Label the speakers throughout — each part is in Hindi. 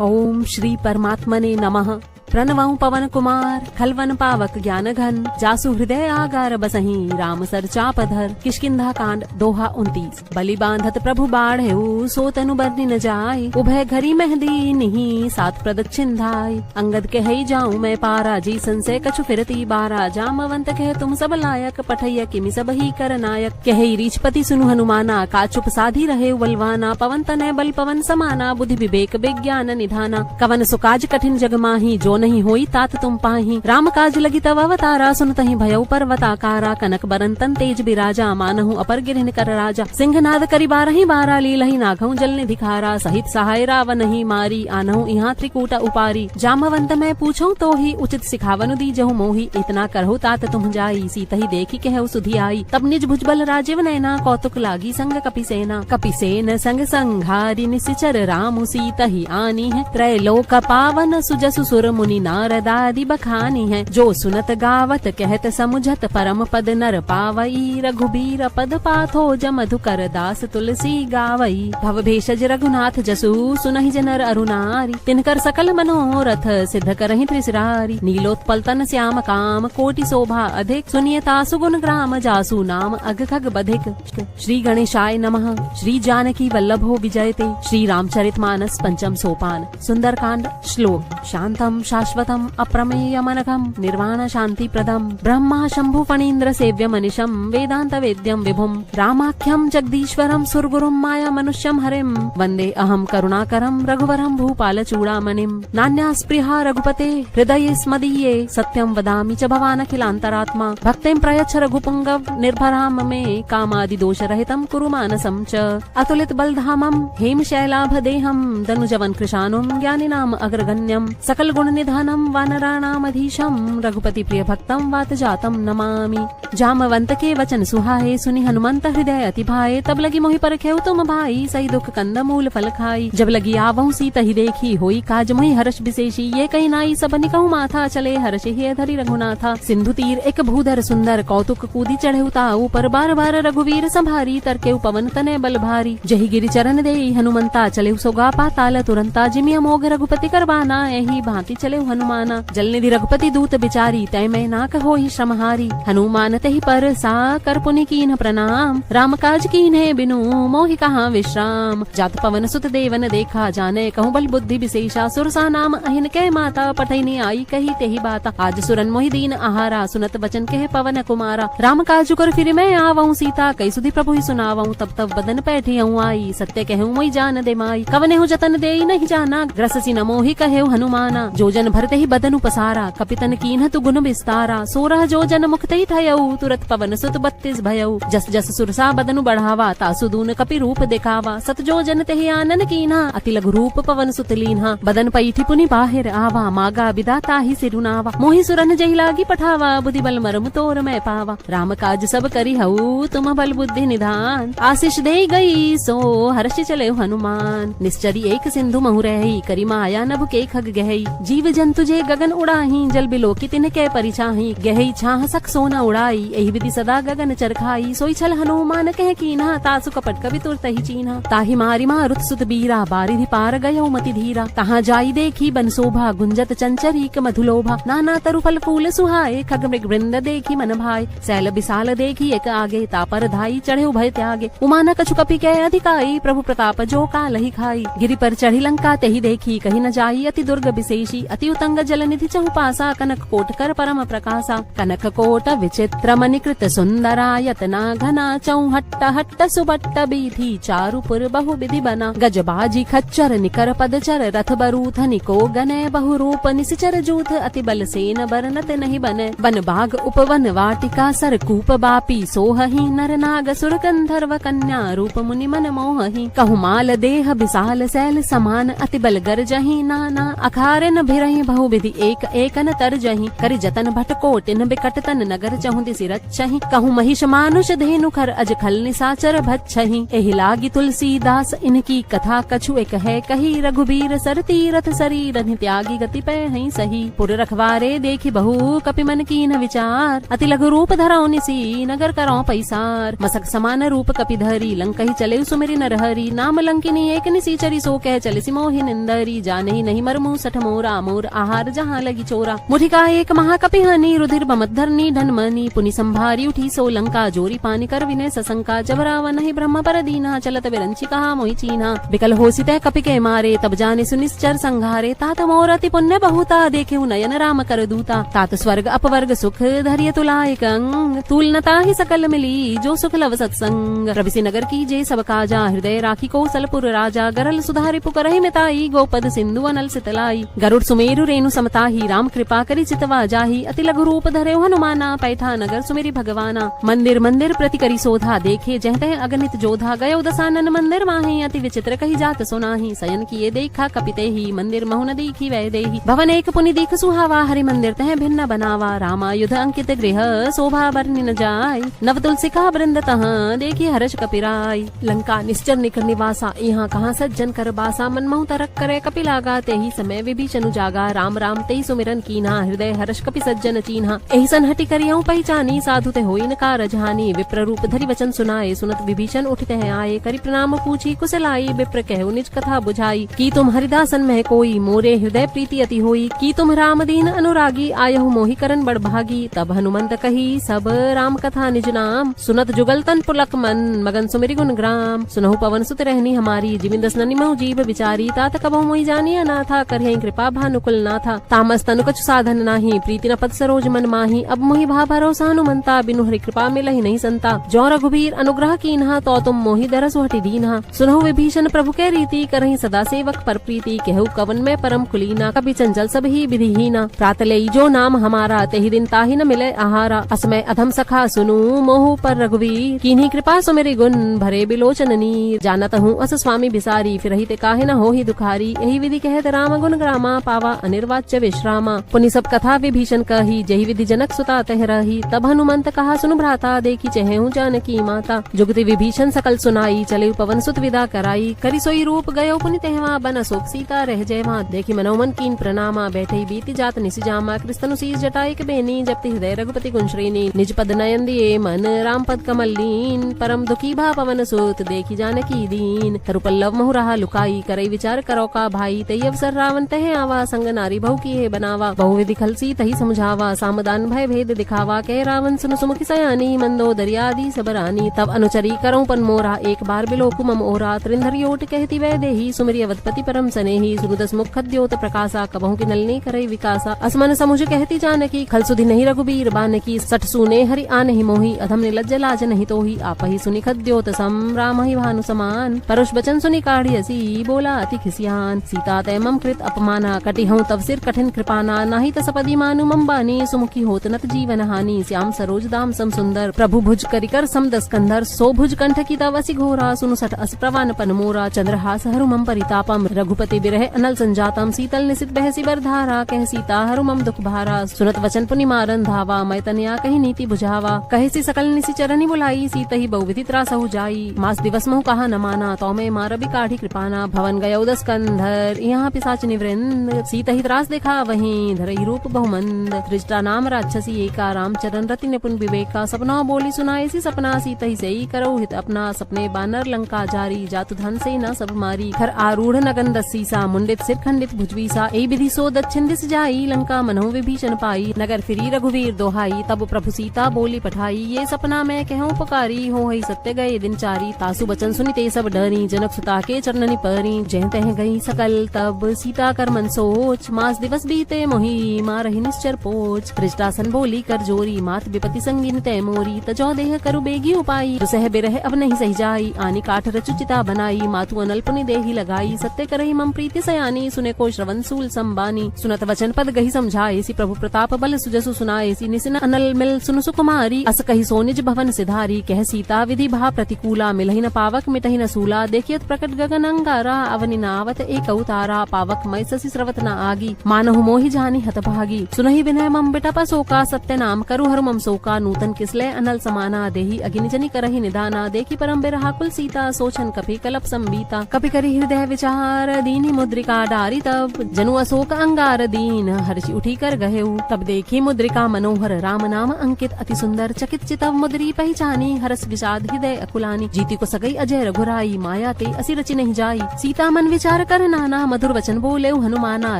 Speaker 1: ओम श्री परमात्मने नमः। प्रणवं पवन कुमार खलवन पावक ज्ञान घन, जासु हृदय आगार बसही राम सर चापधर। किष्किंधा कांड दोहा 29। बलि बांधत प्रभु बाढ़ेऊ, सो तनु बरनी न जाय। उभय घरी मेहंदी निही, सात प्रदक्षिण धाय। अंगद के हई जाऊं मैं पारा, जी संशय कछु फिरती बारा। जामवंत कहे तुम सब लायक, पठैया किमि सब ही कर नायक। कहे रीछपति सुनु हनुमाना, का चुप साधी रहे बलवाना। पवन तनय बल पवन समाना, बुद्धि विवेक विज्ञान निधाना। कवन सुकाज कठिन जग माही, जो नहीं होई तात तुम पाही। राम काज लगी तव अवतारा, सुनतहि भयउ पर्वताकारा। कनक बरन तन तेज बिराजा, मानहु अपर गिरहिन कर राजा। सिंहनाद करि बारहि बारा, लीलहि नागहु जल निधि खारा। सहित सहाय रावनहि मारी, आनहु इहाँ त्रिकूट उपारी। जामवंत मैं पूछऊं तो ही, उचित सिखावनु दीजहु मोहि। इतना करहु तात तुम जाई, सीतहि देखी कहु सुधि आई। तब निज भुजबल राजीव नैना, कौतुक लागी संग कपिसेना। कपिसेन संग संघारी, निशिचर रामु सीतहि आनी है। त्रैलोक पावन सुजसु सुर मुनि, नारदादि बखानी है। जो सुनत गावत कहत समुझत, परम पद नर पावई। रघुबीर पद पाथो, मधुकर दास तुलसी गावई। भव भेषज रघुनाथ जसु, सुनहि जनर अरुनारी। तिनकर सकल मनोरथ, सिद्ध करहि त्रिशिरारी। नीलोत्पल तन श्याम काम, कोटि शोभा अधिक। सुनियता सुगुण ग्राम, जासु नाम अग खग बधिक। श्री गणेशाय नमः। श्री जानकी वल्लभो विजयते। श्री रामचरितमानस पंचम सोपान। सुंदरकांड। श्लोक। शांतम शाश्वतम अप्रमेयमनघम, निर्वाण शांति प्रदम। ब्रह्मा शंभु फणीन्द्र सेव्य मनिशम, वेदांत वेद्यम विभुम। रामाख्यम जगदीश्वरम, सुरगुरुम माया मनुष्यम हरिम। वंदे अहम करुणाकरम, रघुवरम भूपाल चूड़ामणिम। नान्या स्पृहा रघुपते, हृदये स्मदीये। सत्यम वदामि च भवानखिलांतरात्मा। भक्तिं प्रयच्छ रघुपुंगव, निर्भराम मे। कामादि दोष रहितम कुरु मानसम च। अतुलित बलधामम, हेम शैलाभ देहम। दनुजवन कृशानुम, ज्ञानिनाम अग्रगण्यम। सकल गुण निधानम, वानराणामधीशम। रघुपति प्रिय भक्तम, वात जातम नमामि। जामवंत के वचन सुहाए, सुनि हनुमंत हृदय अति भाए। तब लगी मोहि परखेउ तुम भाई, सही दुख कंद मूल फल खाई। जब लगी आवहु सीतहि देखी, होई काज मोहि हर्ष विशेषी। ये कही नाई सब निकहु माथा, चले हर्ष हिय धरि रघुनाथा। सिंधु तीर एक भूधर सुंदर, कौतुक कूदी चढ़ेउ ताऊ। पर बार बार रघुवीर संभारी, तरकेउ पवन तनय बल भारी। जहि गिरि चरण देई हनुमंता, चलेउ सोगा पाताल तुरंता। जिमि अमोघ रघुपति करबाना, एहि भांति चलेउ हनुमाना। जलनिधि रघुपति दूत बिचारी, तय मैं ना कहोहि श्रमहारी। हनुमान तहि पर सा, कर पुनि कीन्ह प्रणाम। राम काज कीन्हे बिनु, मोहि कहाँ विश्राम। जात पवन सुत देवन देखा, जाने कहूँ बल बुद्धि विशेषा। सुरसा नाम अहिन कह माता, पठैनी आई कही तेहि बाता। आज सुरन मोहि दीन आहारा, सुनत वचन कहे पवन कुमारा। राम काज कर फिर मैं आवऊं सीता, कई सुधि प्रभु ही सुनावऊं। तब तब बदन पैठी हूँ आई, सत्य कहूँ मोहि जान दे माई। कवने हूँ जतन दे नहीं जाना, ग्रससी न मोहि कहेउ हनुमाना। जो जन भरते ही बदनु पसारा, कपितन कीन्ह तु गुण विस्तारा। सोरह जो जन मुक्तहि थयऊ, तुरत पवन सुत 32 भयऊ। जस जस सुरसा बदनु बढ़ावा, तासु दून कपि रूप दिखावा। सत जो जन तेहि आनन कीन्हा, अति लघु रूप पवन सुत लीन्हा। बदन पैठी पुनि बाहिर आवा, मागा बिदा ताहि सिरुनावा। मोहि सुरन जहि लागी पठावा, बुद्धि बल मरम तोर मैं पावा। राम काज सब करि हऊ, तुम बल बुद्धि निधान। आशीष दे गई सो, हर्ष चले हनुमान। निश्चरी एक सिंधु महु रही, करि माया नभ के खग गहई। जीव जंतु जे गगन उड़ाही, जल बिलोकी तिनके परिछाही। गहई छाह सक सोना उड़ाई, एहि विधि सदा गगन चरखाई। सोई छल हनुमान कह कीन्हा, तासु कपट कवि तुरतहि चीन्हा। ताहि मारि मारुत सुत बीरा, बारिधि पार गयो मति धीरा। तहाँ जाई देखी बन शोभा, गुंजत चंचरीक मधुलोभा। नाना तरु फल फूल सुहाए, खग मृग वृंद देखी मन भाए। सैल विशाल देखी एक आगे, तापर धाई चढ़े भय त्यागे। उमाना कछु कपि के अधिकाई, प्रभु प्रताप जो कालहि खाई। गिरि पर चढ़ी लंका तेहि देखी, कही न जाई अति दुर्ग विशेषी। अति उतंग जलनिधि चहुपासा, कनक कोट कर परम प्रकाशा। कनक कोट विचित्र मणिकृत सुंदरा, यतना घना। चौहट्ट हट्ट सुबट्ट बीथी, चारुपुर बहु विधि बना। गजबाजी खच्चर निकर पदचर, रथ बरूथ निको गने। बहु रूप निसिचर जूथ, अति बल सेन बरनत नहीं बने। वन बाग उपवन वाटिका, सरकूप बापी सोहहि। नर नाग सुर गंधर्व कन्या, रूप मुनि मन मोहहि। कहु माल देह विशाल सैल समान, अति बल गर्जहि नाना। अखारे न भिरहि कहीं बहु विधि एक एकन तर जही करि जतन भट कोटिन बिकट तन नगर चहु दिसि रचहि कहूँ महिष मानुष धेनु खर अज खल निसाचर भच्छहि एहि लागी तुलसीदास इनकी कथा कछु एक है कही रघुबीर सर तीरथ शरीर त्यागी गति पे हई सही पुर रखवारे देखि बहु कपि मन कीन विचार अति लघु रूप धरौ निसी नगर करौ पैसार मसक समान रूप कपि धरी लंकहि चले सुमिरि नरहरि नाम लंकिनी एक निसीचरी सो कह चले सिमोहि निंदरी जाने नहीं मरमु सठ मोरा मोर आहार जहाँ लगी चोरा मुठिका एक महाकपि हनी रुधिर बमद्धरनी धनमनी पुनि संभारी उठी सो लंका जोरी पानी कर विनय सशंका जब रावण ही ब्रह्म पर दीना चलत विरंची कहा मोहि चीन्हा विकल होसित कपि के मारे तब जाने सुनिश्चर संघारे तात मोर अति पुण्य बहुता देखे नयन राम कर दूता तात स्वर्ग अपवर्ग सुख धैर्य तुलायक अंग तुलनता ही सकल मिली जो सुख लव सत्संग रविसी नगर की जे सब काजा हृदय राखी कौशलपुर राजा गरल सुधारि पुकरहि मिताई गोपद सिंधु अनल सितलाई गरुड़ सुमेरु रेणु समताही राम कृपा करि चितवा जाही अति लघु रूप धरे हनुमाना पैठा नगर सुमेरि भगवाना मंदिर मंदिर प्रति करी सोधा देखे जहते अगणित जोधा गयो दसानन मंदिर माही अति विचित्र कही जात सुनाही सयन किए देखा कपिते ही मंदिर महु न देखी वै देही भवन एक पुनि दीख सुहावा हरि मंदिर तह भिन्न बनावा रामायुध अंकित गृह शोभा बरनि न जाय नव तुलसिका वृंद तह देखी हर्ष कपिराय लंका निश्चर निकर निवासा यहाँ कहाँ सज्जन कर बासा मन महु तरक करे कपि लागा ते ही समय विभीषण जागा राम राम ते सुमिरन कीन्हा हृदय हर्ष कपि सज्जन चीन्हा एहि सन हटि करियौ पहचानी साधु ते होई न कारज हानि विप्र रूप धरि वचन सुनाए सुनत विभीषण उठते हैं आए करि प्रणाम पूछी कुशलाई विप्र कहु निज कथा बुझाई की तुम हरिदासन में कोई मोरे हृदय प्रीति अति होई की तुम राम दीन अनुरागी आयहु मोहि करन बड़ भागी तब हनुमंत कही सब राम कथा निज नाम सुनत जुगल तन पुलक मन मगन सुमिरि गुण ग्राम सुनहु पवन सुत रहनी हमारी जिमिन दस ननि महु जीव विचारी तात कबहु मोहि जानिया ना था करहि कृपा भानुकुल ना था तामस तनु कछु साधन नाही प्रीति न पद सरोज मन माही अब मोहि भा भरोसा हनुमंता बिनु हरि कृपा मिलहि नहीं संता जो रघुबीर अनुग्रह कीन्हा तो तुम मोहि दरसु हटि दीन्हा सुनहु विभीषण प्रभु के रीति करहि सदा सेवक पर प्रीति कहु कवन में परम कुलीना कभी चंचल सब ही विधिहीना प्रातलई जो नाम हमारा तेहि दिन ताहि न मिले आहारा असमय अधम सखा सुनु मोहु पर रघुवीर कीन्ही कृपा सुमिरि गुण भरे बिलोचन नीर जानत हूँ अस स्वामी बिसारी फिर ही ते काहे न होहि दुखारी यही विधि कहत राम गुण ग्रामा पावा अनिर्वाच्य विश्रामा पुनि सब कथा विभीषण कही जही विधि जनक सुता तह रही तब हनुमंत कहा सुनु भ्राता देखी चहु जानकी माता जुगति विभीषण सकल सुनाई चले पवन सुत विदा कराई करि सोई रूप गयो पुनि तेहवा बन अशोक सीता रह जयवा देखी मनोमन कीन प्रणामा बैठे बीती जात निसिजामा कृष्ण शीस जटाई के बेनी जपति हृदय रघुपति गुणश्रेणी निज पद नयन दिए मन राम पद कमल लीन परम दुखी भा पवन सुत देखी जानकी दीन तरु पल्लव महु रहा लुकाई करई विचार करो का भाई तई अवसर रावण तह आवा संग नारी बहु की है बनावा बहु विधि खलसी तही समझावा सामदान भय भेद दिखावा कह रावण सुन सुमुखी सयानी मंदो दरियादी सबरानी तब अनुचरी करऊं पन मोरा एक बार बिलोकु मम ओरा त्रिंधर योट कहती वै देही सुमरि अवधपति परम सनेही सुनुदस मुख द्योत प्रकाशा कबहु की नलनी करई विकासा असमन समुझ कहती जानकी खल सुधि नहीं रघुबीर बानकी सठ सुने हरि आन ही मोही अधम निलज्ज लाज नहीं तोही आप ही सुनि खद्योत सम राम ही भानु समान परुष बचन सुनि काढ़ी हसी बोला अति खिसियान सीता तय मम कृत अपमाना कटि हूँ तब सिर कठिन कृपाना नाही तसपदी मानु मम बानी सुमुखी होत नत जीवन हानि श्याम सरोज दाम सम सुंदर प्रभु भुज करिकर सम दस कंधर सो भुज कंठ की तव असि घोरा सुनु सठ अस प्रवान पन मोरा चंद्रहास हरु मम परितापम रघुपति बिरह अनल संजातम शीतल निसित बहसी बरधारा कह सीता हरु मम दुख भारा सुनत वचन पुनि मारन धावा मैं तनया कही नीति बुझावा कहे सी सकल निसि चरनी बुलाई सीत ही बहुविधि त्रासहु जाई मास दिवस महु कहा न माना तो मैं मार भी काढ़ी कृपाना भवन गयो दस कंधर यहाँ पिसाच निवृंद सीत ही त्रास देखा वहीं धरई रूप बहुमंद दृष्टा नाम राक्षसी एका राम चरण रति निपुण विवेका सपना बोली सुनाए सी सपना सीत ही से ही करो हित अपना सपने बानर लंका जारी जातु धन से न सब मारी खर आरूढ़ नगन दसीसा मुंडित सिर खंडित भुजबीसा ए विधि सो दक्षिण दिस जाई लंका मनहु विभीषण पाई नगर फिरी रघुवीर दोहाई तब प्रभु सीता बोली पठाई ये सपना मैं कहूँ पुकारी हो हई सत्य गए दिन चारी तासु बचन सुनिते सब डरी जनक सुता के चरणनि परी जह तह गई सकल तब सीता कर मन सोच मास दिवस बीते मोही मारहि निश्चर पोच दृष्टासन बोली कर जोरी मात विपति संगिन तय मोरी तजो देह करु बेगी उपाई दुसह बिरह अब नहीं सही जाई आनी काठ रचुचिता बनाई मातु अनल पुनि देही लगाई सत्य करहि मम प्रीति सयानी सुने को श्रवण सूल संबानी सुनत वचन पद गही समझाए सी प्रभु प्रताप बल सुजसु सुनाए सी निसिन अनल मिल सुन सुकुमारी अस कही सोनिज भवन सिधारी कह सीता विधि भा प्रतिकूला मिलहि न पावक मिटहि न सूला देखियत प्रकट गगन अंगारा अवनि नावत एक अवतारा पावक मय ससी स्रवत न आगी, मानहु मोहि जानी हतभागी। सुनहि विनय मम बिटप शोका, सत्य नाम करू हर मम शोका। नूतन किसले अनल समाना, देहि अगिनि जनि करहि निदाना। देखी परम बिरहा कुल सीता, सोचन कपि कलप संबीता। कपि करि हृदय विचार, दीनी मुद्रिका डारी तब। जनु अशोक अंगार दीन, हर्षि उठी कर गहेउ। तब देखी मुद्रिका मनोहर, राम नाम अंकित अति सुंदर। चकित चितव मुद्री पहचानी, हरस विषाद हृदय अकुलानी। जीती को सकई अजय रघुराई, माया ते असी रचि नहीं जाई। सीता मन विचार कर नाना, मधुर वचन बोले हनुमाना।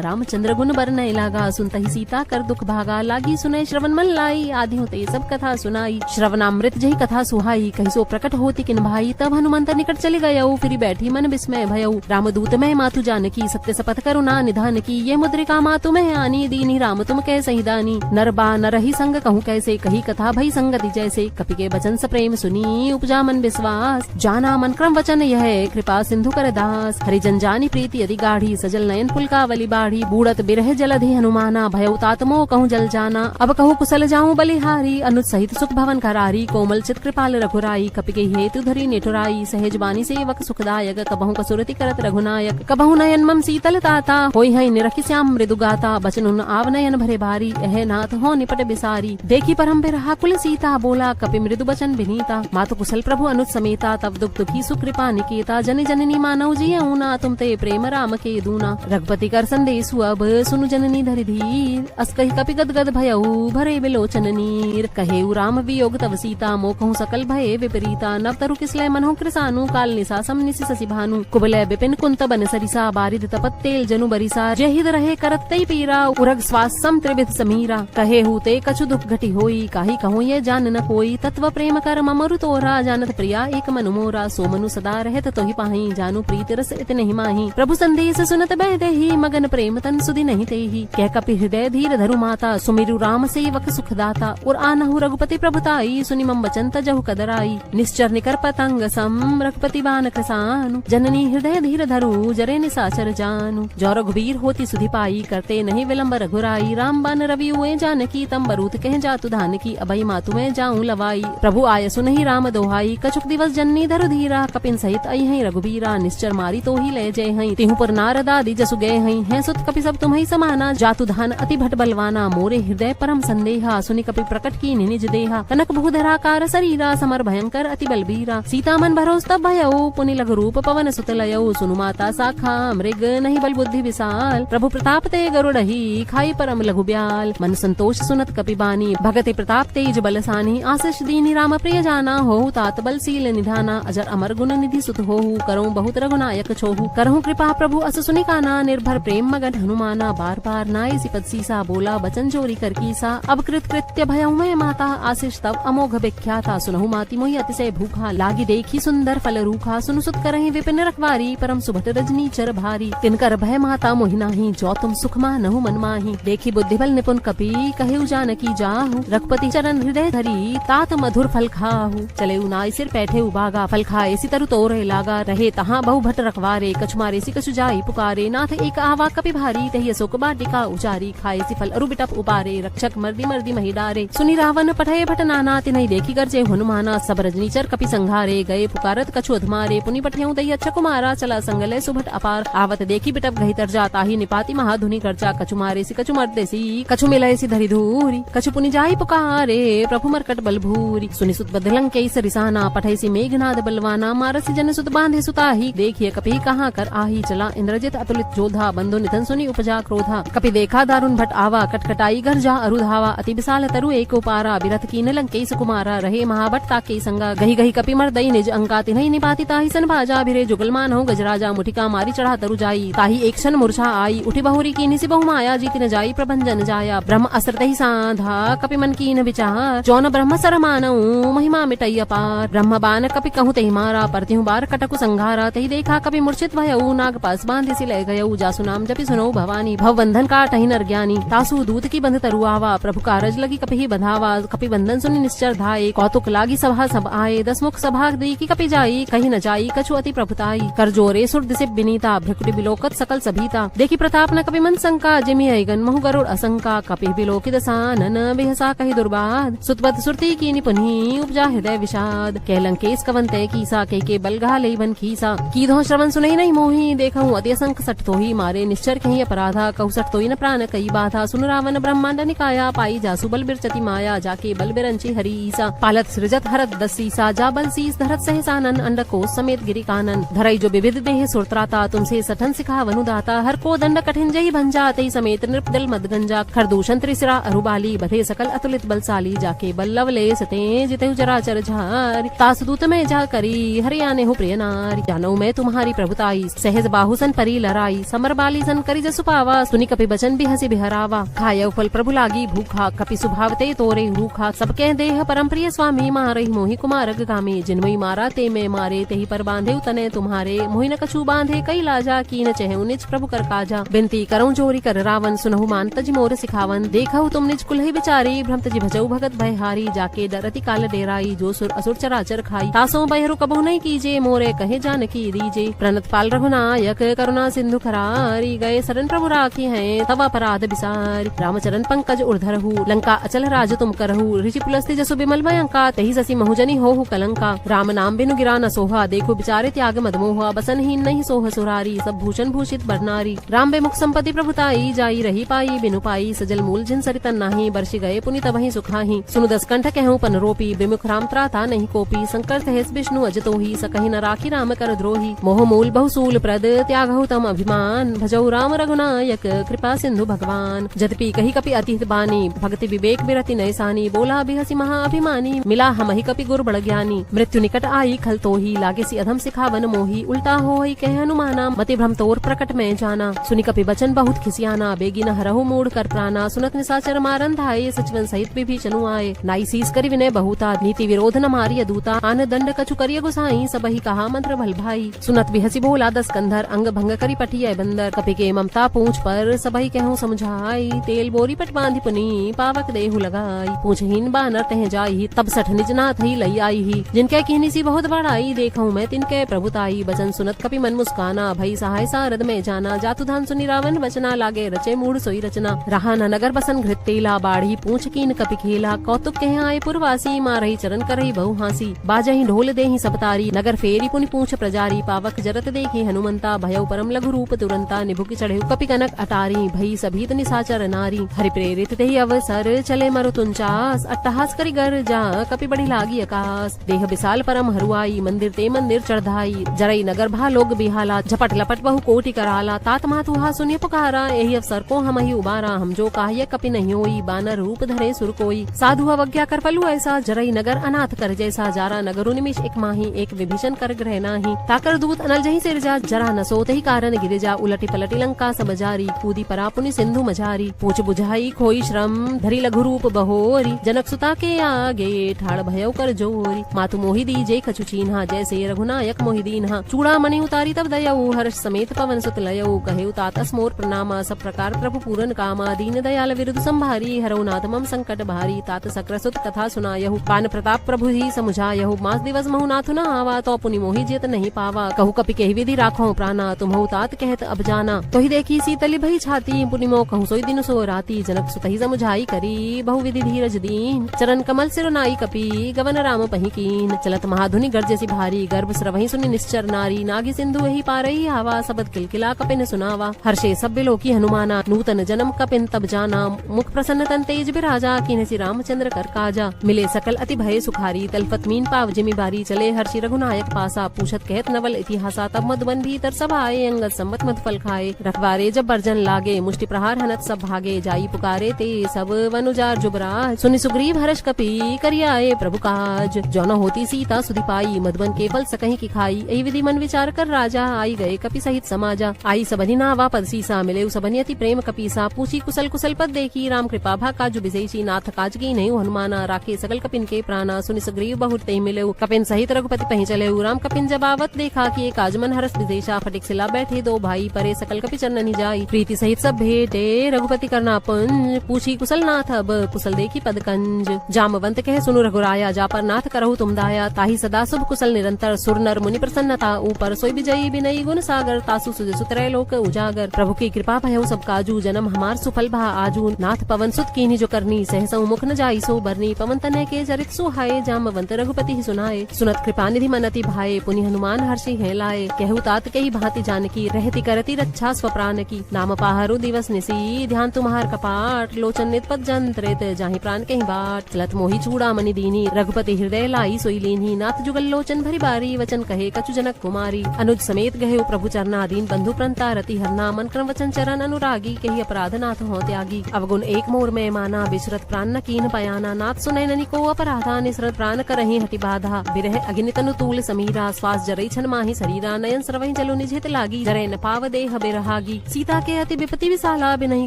Speaker 1: रामचंद्र गुण बरनय लागा, सुनतहि सीता कर दुख भागा। लागी सुनय श्रवण मन लाई, आदि होते सब कथा सुनाई। श्रवणामृत जही कथा सुहाई, कहि सो प्रकट होती किन भाई। तब हनुमंत निकट चले गयऊ, फिर बैठी मन विस्मय भयऊ। रामदूत मैं मातु जानकी, सत्य शपथ करुणा निधान की। ये मुद्रिका मातु मैं आनी, दीनी राम तुम कह सहिदानी। नर बा नर ही संग कहूँ कैसे, कही कथा भई संगति जैसे। कपि के वचन स प्रेम सुनी, उपजा मन विश्वास। जाना मन क्रम वचन यह, कृपा सिंधु कर दास। हरिजन जानी प्रीति यदि गाढ़ी, सजल नयन पुलकावली बाढ़ी। बूढ़त बिरह जलधि हनुमाना, भयउ तात मोह कहूँ जल जाना। अब कहूँ कुशल जाऊँ बलिहारी, अनुज सहित सुख भवन करारी। कोमल चित कृपाल रघुराई, कपि के हेतु धरी नेठुराई। सहज बानी सेवक सुखदायक, कबहु कसुरति करत रघुनायक। कबहु नयन मम शीतल ताता, होई है निरखि श्याम मृदु गाता। बचन आव नयन भरे भारी, एह नाथ हो निपट बिसारी। देखी परम बिरहा कुल सीता, बोला कपि मृदु बचन विनीता। मातु कुशल प्रभु अनुज समेता, तब दुख दुखी सुकृपा निकेता। जन जननी मानव जियऊ ना, तुम ते प्रेम राम के दूना। रघुपति कर संदेशु अब, सुनु जननी धरि धीर। अस कहि कपि गदगद भयऊ, भरे बिलोचन नीर। कहेउ राम वियोग तव सीता, मोकहु सकल भये विपरीता। नव तरु किसलय मनहु कृसानु, काल निसा सम निसि शशि भानु। कुबलय विपिन कुंत बन सरिसा, बारिद तपत तेल जनु बरिसा। जहिद रहे करत तई पीरा, उरग स्वास सम त्रिविध समीरा। कहे हूते कछु दुख घटी होई, काहि कहूँ ये जान न कोई। तत्व प्रेम कर ममरु तोरा, जानत प्रिया एक मनु मोरा। सो मनु सदा रहत तोहि पाहि, जानू प्रीत रस इतने ही माही। प्रभु संदेश सुनत बैदेहि, मगन प्रेम तन सुधि नहीं तेहि। कह कपि हृदय धीर धरु माता, सुमिरु राम सेवक सुखदाता। और आनहु रघुपति प्रभुताई, सुनि मम वचन तजहु कदराई। निश्चर निकर पतंग सम, रघुपति बान कृसानु। जननी हृदय धीर धरु, जरे निसाचर जानु। जो रघुबीर होती सुधि पाई, करते नहीं विलंब रघुराई। राम बान रवि हुए जानकी, तम बरूत कह जातु धान की। अभई मातु मैं जाऊं लवाई, प्रभु आय सुनहि राम दोहाई। कछुक दिवस जननी धरु धीरा, कपिन सहित आई है रघुबीरा। निश्चर मारी तो ही ले जय हई, तिहु पर नारद आदि जसु गए हई। है सुत कपि सब तुम्हि समाना, जातु धान अति भट बलवाना। मोरे हृदय परम संदेहा, सुनि कपि प्रकट की निज देहा। कनक भूधराकार शरीरा, समर भयंकर अति बलबीरा। सीता मन भरोस तब भयऊ, पुनि लघु रूप पवन सुत लयऊ। सुनु माता साखा मृग, नहीं बल बुद्धि विशाल। प्रभु प्रताप ते गरुड़हि, खाई परम लघु ब्याल। मन संतोष सुनत कपि बानी, भगति प्रताप तेज बलसानी। आशीष दीनी राम प्रिय जाना, होहु तात बल सील निधाना। अजर अमर गुण निधि सुत होहु, करहु बहुत रघुनायक छोहु। करहु कृपा प्रभु अस सुनि काना, निर्भर प्रेम मगन हनुमाना। बार बार नाय सिपत सीसा, बोला बचन चोरी कर कीसा। अब कृत कृत्य भयउ मैं माता, आशीष तब अमोघ विख्याता। सुनहु माति मोहि अतिशय भूखा, लागी देखी सुंदर फल रूखा। सुनु सुत करहि विपिन रखवारी, परम सुभट रजनी चर भारी। तिनकर भय माता मोहि नाही, जो तुम सुख मानहु मन माही। देखी बुद्धि बल निपुण कपि, कहेउ जानकी जाहु। रघुपति चरण हृदय धरी, तात मधुर फल खाहु। चले नाय सिर बैठे उबागा, फल खाए सी तरु तोरे लागा। रहे तहाँ बहु भट रखवारे, कछु मारे सी कछु जाई पुकारे। नाथ एक आवा कपि भारी, तहि अशोक बाटिका उचारी। खाए सी फल अरु बिटप उबारे, रक्षक मर्दी मर्दी मही डारे। सुनि रावण पठय भट नाना, तिनहि देखी गर्जे हनुमाना। सब रजनीचर कपि संघारे, गए पुकारत कछु अधमारे। पुनि पठयउ दई अच्छा कुमारा, चला संगले सुभट अपार। आवत देखी बिटप गही तर जाता ही, निपाति महाधुनि करचा। कछु मारे सी कछु मर्दे सी, कछु मिलय सी धरि धूरी। कछु पुनि जाई पुकारे, प्रभु मरकट बल भूरी। सुनि सुत बदलंग के सरिसाना, पठय सी मेघनाद बलवाना। मारसी जन सुत बांधे सुताही, देखिए कपि कहाँ कर आही। चला इंद्रजित अतुलित जोधा, बंधु निधन सुनि उपजा क्रोधा। कपि देखा दारुण भट आवा, कटकटाई घर जा अरुधावा। अति विशाल तरु एक उपारा, बिरथ कीन लंकेश कुमारा। रहे महाभट ताके संगा, गही गही कपि मर्दई निज अंका। तिन्हि निपाति ताहि सन भाजा, भिरे जुगलमान हो गजराजा। मुठिका मारी चढ़ा तरु जाई, ताहि एक क्षण मूर्छा आई। उठी बहुरी कीनि सी बहु माया, जीति न जाई प्रभंजन जाया। ब्रह्म अस्त्र तहि साधा, कपि मन कीन विचार। जौन ब्रह्म सर मानऊ, महिमा मिटई अपार। ब्रह्म बान कपि कहूँ तहि मारा, परतिहु बार कटकु संघारा। तहि देखा कपि मूर्छित भयऊ, नाग पास बांधे सी लय गयऊ। जासु नाम जपि सुनऊ भवानी, भव बंधन काटहि नर ज्ञानी। तासु दूत की बंध तरु आवा, प्रभु कारज लगी कपि ही बंधावा। कपि बंधन सुनि निश्चर धाये, कौतुक लागी सभा सब आए। दसमुख सभा देखी कपि जाई, कहीं न जाई कछु अति प्रभुताई। कर जोरे सुर दिसे बिनीता, भ्रकुटि बिलोकत सकल सभीता। देखी प्रताप न कपि मन शंका, जिमि अयगन महु गरुड़ असंका। कपि बिलोकित सानन, बिहसा कहि दुर्बाद। सुतबत सुरती कीनि पुनि, उपजा हृदय विषाद। कह लंकेश कवन तय कीसा, के बल घा लेई बन खीसा। कीधो श्रवण सुनई नहीं मोही, देखहु अति असंख सट तोही। मारे निश्चर कहि नहीं अपराधा, कहु तोई न प्राण कई बाधा। सुन रावण ब्रह्मांड निकाया, पाई जासु बल बिरचति माया। जाके बल बिरंची हरि ईसा, पालत सृजत हरत दसीसा। जा बल सीस धरत सहसानन, अंडकोश समेत गिरि कानन। धरई जो विविध देह सुरत्राता, तुमसे सठन सिखा वनुदाता। हर को दंड कठिन जही भंजा, तई समेत नृपदल मदगंजा। खरदूषण त्रिशिरा अरुबाली, बधे सकल अतुलित बलशाली। जाके बल लवलेश ते जितेहु चराचर झारी। तासदूत में जा करी, हरियाने हो प्रिय नारी। जानऊ मैं तुम्हारी प्रभुताई, सहज बाहुसन परी लराई। समर बाली सन करी जसु पावा, सुनि कपि बचन भी हसी बिहरावा। खायऊ फल प्रभु लागी भूखा, कपि सुभावते तोरे रूखा। सब कह देह परम प्रिय स्वामी, मारहि मोहि कुमारग गामी। जिनमई मारा ते में मारे, तेहि पर बांधे तने तुम्हारे। मोहि न कछु बांधे कई लाजा, कीन चहु निज प्रभु कर काजा। बिनती करऊं जोरी कर रावण, सुनहु मान तज मोर सिखावन। देखहु तुम निज कुलहि बिचारी, भ्रमत जी भजऊ भगत भयहारी। जाके डरति काल डेराई, जो सुर असुर चराचर खाई। तासों बहरू कबहु नहीं कीजे, मोरे कहे जानकी दीजे। प्रणत पाल रघुनायक, करुणा सिंधु खरारी। गए शरण प्रभु राखी हैं, तब अपराध बिसारी। रामचरण पंकज उर्धरहु, लंका अचल राज तुम करहु। ऋषि पुलस्ति जसु बिमल भयंका, तहि ससी महुजनी होहु कलंका। राम नाम बिनु गिरा न सोहा, देखो बिचारे त्याग मदमोहा। बसनहीन नहीं सोह सुरारी, सब भूषण भूषित बरनारी। राम बेमुख संपत्ति प्रभुताई, जाई रही पाई बिनु पाई। सजल मूल जिन सरितन नाही, बरसि गए पुनि तबहि सुखाही। सुनु दस कंठ कहूं पन रोपी, बिमुख राम त्राता नहीं कोपी। संकर सहेस विष्णु अजतोही, सकहि न राखी राम कर द्रोही। मोह मूल बहुसूल प्रद, त्यागहु तम अभिमान। भजऊ राम रघुनायक, कृपा सिंधु भगवान। जदपि कही कपि अति बानी, भक्ति विवेक बिरति नैसानी। बोला बिहसी महा अभिमानी, मिला हमहि कपि गुर बड़ ज्ञानी। मृत्यु निकट आई खल तोही, लागे सी अधम सिखावन मोही। उल्टा होई कह हनुमाना, मति भ्रम तोर प्रकट में जाना। सुनि कपि बचन बहुत खिसियाना, बेगी न हरहु मूढ़ कर प्राणा। सुनत निशाचर मारन धाये, सचिवन सहित विभीषणु आए। नाई सीस करि विनय बहुता, नीति विरोध न मारिय दूता। आन दंड कछु करिय गुसाई, सबहि कहा मंत्र भल भाई। सुनत बिहसी बोला दस कंधर, अंग भंग करि पटिय बंदर। कपि के ममता पूछ पर, सबहि कहूं समझाई। तेल बोरी पट बांधि पुनी, पावक देहु लगाई। पूछहीन बानर तह जाई, तब सठ निज नाथ ही लई आई ही। जिनके कहनी सी बहुत बड़ाई, देखूं मैं तिनके प्रभुताई। बचन सुनत कपि मन मुस्काना, भई सहाय सारद में जाना। जातु धान सुनि रावण वचना, लागे रचे मूढ़ सोई रचना। रहा न नगर बसन घृत तेला, बाढ़ी पूछ कीन कपि खेला। कौतुक कह आए पुरवासी, मारही चरण करही बहु हासी। बाजही ढोल देहि सब तारी, नगर फेरी पुनि पूछ प्रजारी। पावक जरत देखी हनुमंता, भयउ परम लघु रूप तुरंता। निभुकि चढ़े कपि कनक अटारी, भई सभीत निशाचर नारी। हरि प्रेरित देहि अवसर, चले मरुतुंचास। अट्टहास करि गर जा, कपि बढ़ी लागी आकाश। देह विशाल परम हरुआई, मंदिर ते मंदिर चढ़ाई। जरई नगर भा लोग बिहाला, झपट लपट बहु कोटि कराला। तात मातुहा सुनि पुकारा, एहि अवसर को हमहि उबारा। हम जो काह्य कपि नहीं होई, बानर रूप धरे सुर कोई। साधु अवज्ञा कर पलु ऐसा, जरई नगर अनाथ कर जैसा। जारा नगरु निमिष एक माही, एक विभीषण कर ग्रह नाही। ताकर दूत अनल जहि सिर जा, जरा न सोत ही कारण गिर जा। उलटी पलटी लंका सब जारी, कूदी परा पुनि सिंधु मझारी। पूछ बुझाई खोई श्रम, धरी लघु रूप बहोरी। जनक सुता के आगे, ठाड़ भयउ कर जोरी। मातु मोहि दीजे कछु चीन्हा, जैसे रघुनायक मोहि दीन्हा। चूड़ा मणि उतारी तब दयऊ, हर्ष समेत पवन सुत लयऊ। कहेउ तातस मोर प्रणामा, सब प्रकार प्रभु पूरन कामा। दीन दयाल विरुद्ध संभारी, हरऊ नाथ मम संकट भारी। तात सक्र सुत कथा सुनायहु, पान प्रताप प्रभु ही समुझायहु। मास दिवस महु नाथु न आवा, तो पुनि मोहि जेत नहीं पावा। कहु कपि केहि विधि राखो प्राणा, तुम्हु तात कहत अब जाना। तोहि देखी सीतली भई छाती, पुनि मोह कहूं सोई दिन सो राती। जनक सुतहि समुझाई करी, बहु विधि धीरज दीन। चरण कमल सिर नाई कपि, गवन राम पहि कीन। चलत महाधुनि गरजेसी भारी, गर्भ स्रवहि सुनि निश्चर नारी। नागी सिंधु एहि पारही आवा, सबद किलकिला कपिन सुनावा। हर्षे सब बिलोकी हनुमाना, नूतन जन्म कपिन तब जाना। मुख प्रसन्न तन तेज बिराजा, कीन्हसी रामचंद्र कर काजा। मिले सकल अति भय सुखारी, तलफत मीन पाव जिमि बारी। चले हर्षि रघुनायक पासा, पूछत कहत नवल इतिहासा। तब मधुबन भीतर सब आए, अंगद सम्मत मधु फल खाए। रखवारे जब बर्जन लागे, मुष्टि प्रहार हनत सब भागे। जाई पुकारे ते सब वनुजार जुबराज, सुनि सुग्रीव हर्ष कपि करियाए प्रभु काज। जो न होती सीता सुधि पाई, मधुबन के फल सकहीं की खाई। एहि विधि मन विचार कर राजा, आई गए कपि सहित समाजा। आई सबनि नावा पद सीसा, मिले सबनि अति प्रेम कपीसा। पूछी कुशल कुशल पद देखी, राम कृपा भा काजु बिसेची। नाथ काज की नहीं हनुमाना, राखे सकल कपिन के प्राणा। सुनि सुग्रीव बहुत ते मिले, कपिन सहित रघुपति पहि चले। राम कपिन जब आवत देखा, कि एक काज मन हरस विदेशा। फटिक सिला बैठे दो भाई, परे सकल कपि चरणनि जाई। प्रीति सहित सब भेटे, रघुपति करना पुंज। पूछी कुशल नाथ अब, कुशल देखी पद कंज। जामवंत कहे सुनु रघुराया, जा पर नाथ करहु तुम दाया। ताहि सदा शुभ कुशल निरंतर, सुर नर मुनि प्रसन्नता ऊपर। सोई विजयी बिनई गुण सागर, तासु सुज सुतरय लोक उजागर। प्रभु की कृपा भयउ सब काजू, जन्म हमार सुफल भा आजू। नाथ पवन सुत कीन्ही जो करनी, सहसउ मुख न जाई सो बरनी। पवन तनय के चरित सुहाए, जामवंत रघुपति ही सुनाए। सुनत कृपा निधि मन अति भाए, पुनि हनुमान हर्षि हैं लाए। कहु तात के ही भांति जानकी, रहती करती रक्षा स्व प्राण की। नाम पाहरु दिवस निसी ध्यान तुम्हार कपाट, लोचन नित पद जंत्रित जाहि प्राण कहीं बाट। चलत मोहि चूड़ामणि दीनी रघुपति हृदय लाई सोई लीनी, नाथ जुगल लोचन भरी बारी वचन कहे कछु जनक कुमारी। अनुज समेत गहे प्रभु चरना दीन बंधु प्रंता रति हरना, मन क्रम वचन चरण अनुरागी कही अपराध नाथ हो त्यागी। अवगुण एक मोर में माना बिसरत प्राण न कीन पयाना, नाथ सुनय ननि को अपराधा निसरत प्राण करहि हटि बाधा। बिरह अग्नि तनु तूल समीरा, श्वास जरई छन माहि शरीरा, नयन सरवहि जलो निझित लागी, जरै न पाव देह बिरहागी। सीता के अति विपति विशाला, बिनहि